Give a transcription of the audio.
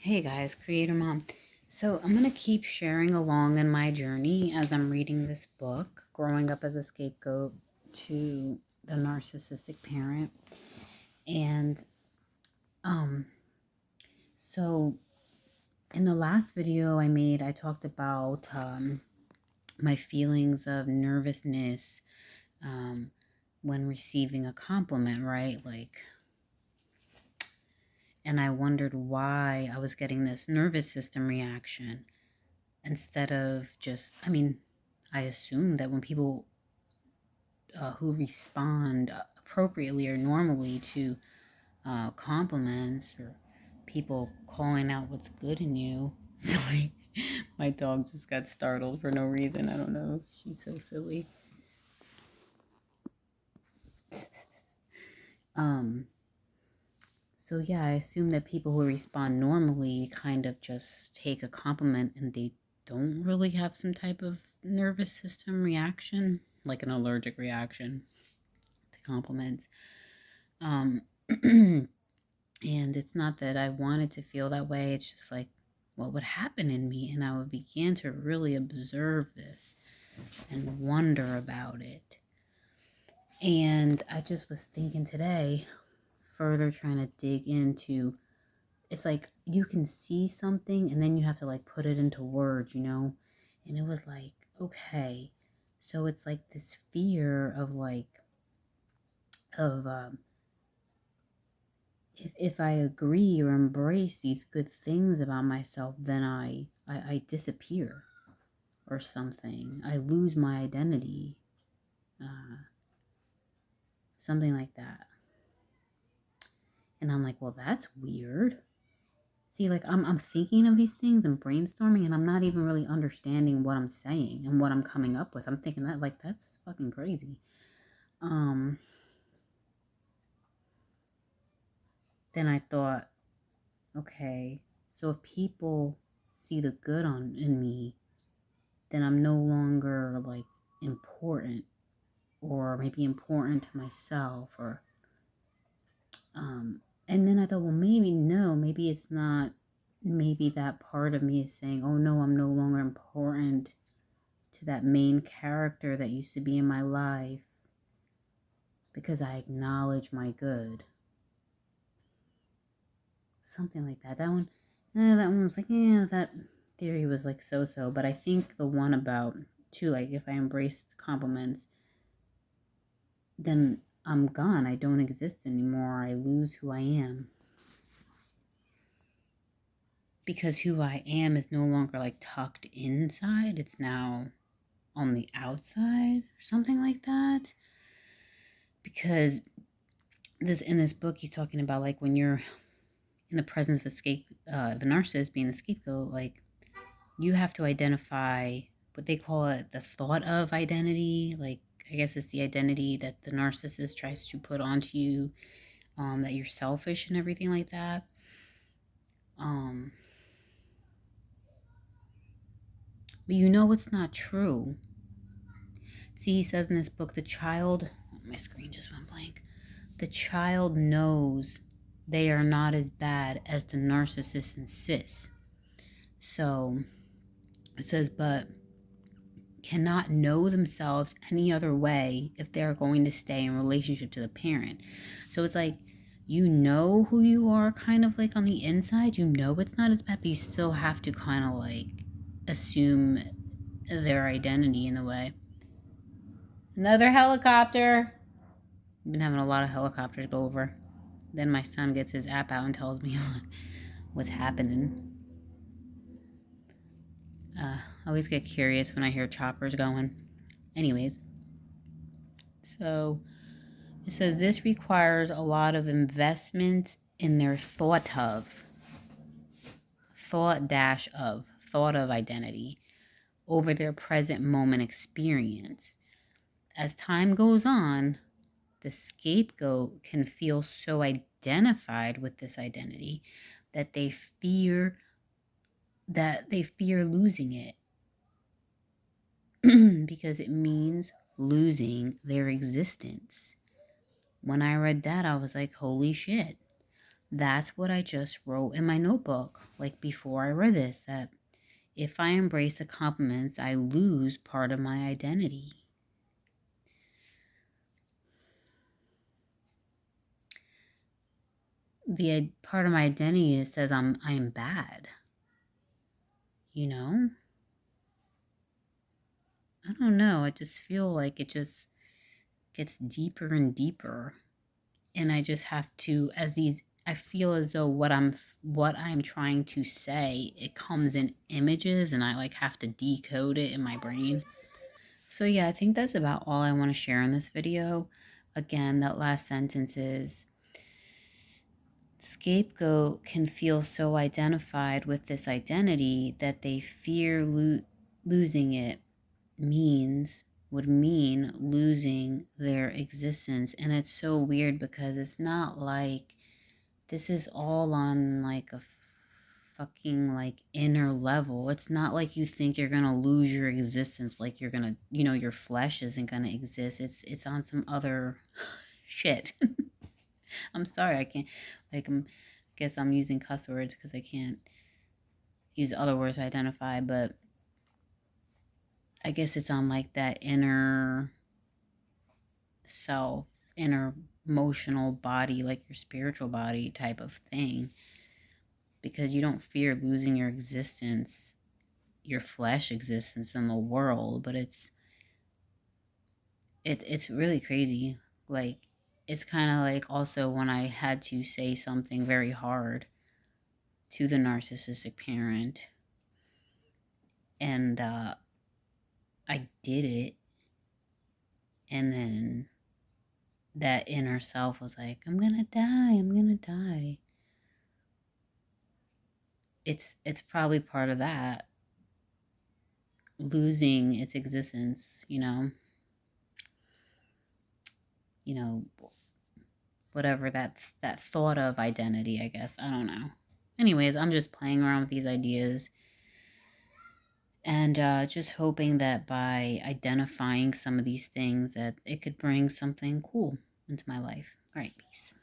Hey guys, Creator Mom. So I'm going to keep sharing along in my journey as I'm reading this book, Growing Up as a Scapegoat to the Narcissistic Parent. And um so in the last video I made, I talked about my feelings of nervousness when receiving a compliment, right? And I wondered why I was getting this nervous system reaction instead of I assume that when people who respond appropriately or normally to compliments or people calling out what's good in you. Sorry, my dog just got startled for no reason. I don't know. She's so silly. Um, so yeah, I assume that people who respond normally kind of just take a compliment and they don't really have some type of nervous system reaction, like an allergic reaction to compliments. Um, and it's not that I wanted to feel that way. It's just like what would happen in me. And I would begin to really observe this and wonder about it. And I just was thinking today, further trying to dig into, it's like you can see something and then you have to like put it into words, And it was like, okay, so it's like this fear of of if I agree or embrace these good things about myself, then I disappear or something. I lose my identity, uh, something like that. And I'm like, well, that's weird. See, like I'm thinking of these things and brainstorming, and I'm not even really understanding what I'm saying and what I'm coming up with. I'm thinking that like that's fucking crazy. Then I thought, okay, so if people see the good in me, then I'm no longer like important or maybe important to myself or and then I thought, well, maybe no, maybe it's not. Maybe that part of me is saying, oh no, I'm no longer important to that main character that used to be in my life because I acknowledge my good. Something like that. That one was like, yeah, that theory was like so. But I think the one about too, like if I embrace compliments, then I'm gone. I don't exist anymore. I lose who I am. Because who I am is no longer like tucked inside. It's now on the outside or something like that. Because in this book he's talking about like when you're in the presence of the narcissist being the scapegoat, like you have to identify what they call it, the thought of identity. Like I guess it's the identity that the narcissist tries to put onto you, that you're selfish and everything like that. But it's not true. See, he says in this book, my screen just went blank. The child knows they are not as bad as the narcissist insists. So it says, but cannot know themselves any other way if they're going to stay in relationship to the parent. So it's like, who you are kind of like on the inside. It's not as bad, but you still have to kind of like assume their identity in a way. Another helicopter. I've been having a lot of helicopters go over. Then my son gets his app out and tells me what's happening. I always get curious when I hear choppers going. Anyways, so it says this requires a lot of investment in their thought of identity over their present moment experience. As time goes on, the scapegoat can feel so identified with this identity that they fear losing it because it means losing their existence. When I read that, I was like, holy shit, that's what I just wrote in my notebook. like before I read this, that if I embrace the compliments, I lose part of my identity. The part of my identity that says I am bad. You know? I don't know. I just feel like it just gets deeper and deeper. And I just have to, I feel as though what I'm trying to say, it comes in images and I like have to decode it in my brain. So yeah, I think that's about all I want to share in this video. Again, that last sentence is, scapegoat can feel so identified with this identity that they fear losing it would mean losing their existence. And it's so weird because it's not like this is all on like a fucking like inner level. It's not like you think you're gonna lose your existence, like you're gonna, your flesh isn't gonna exist. It's on some other shit. I'm sorry, I can't, like, I guess I'm using cuss words because I can't use other words to identify, but I guess it's on like that inner self, inner emotional body, like your spiritual body type of thing, because you don't fear losing your existence, your flesh existence in the world. But it's really crazy. Like, it's kind of like also when I had to say something very hard to the narcissistic parent, and I did it, and then that inner self was like, I'm gonna die, I'm gonna die. It's probably part of that, losing its existence, you know, whatever that thought of identity, I guess. I don't know. Anyways, I'm just playing around with these ideas and just hoping that by identifying some of these things that it could bring something cool into my life. All right, peace.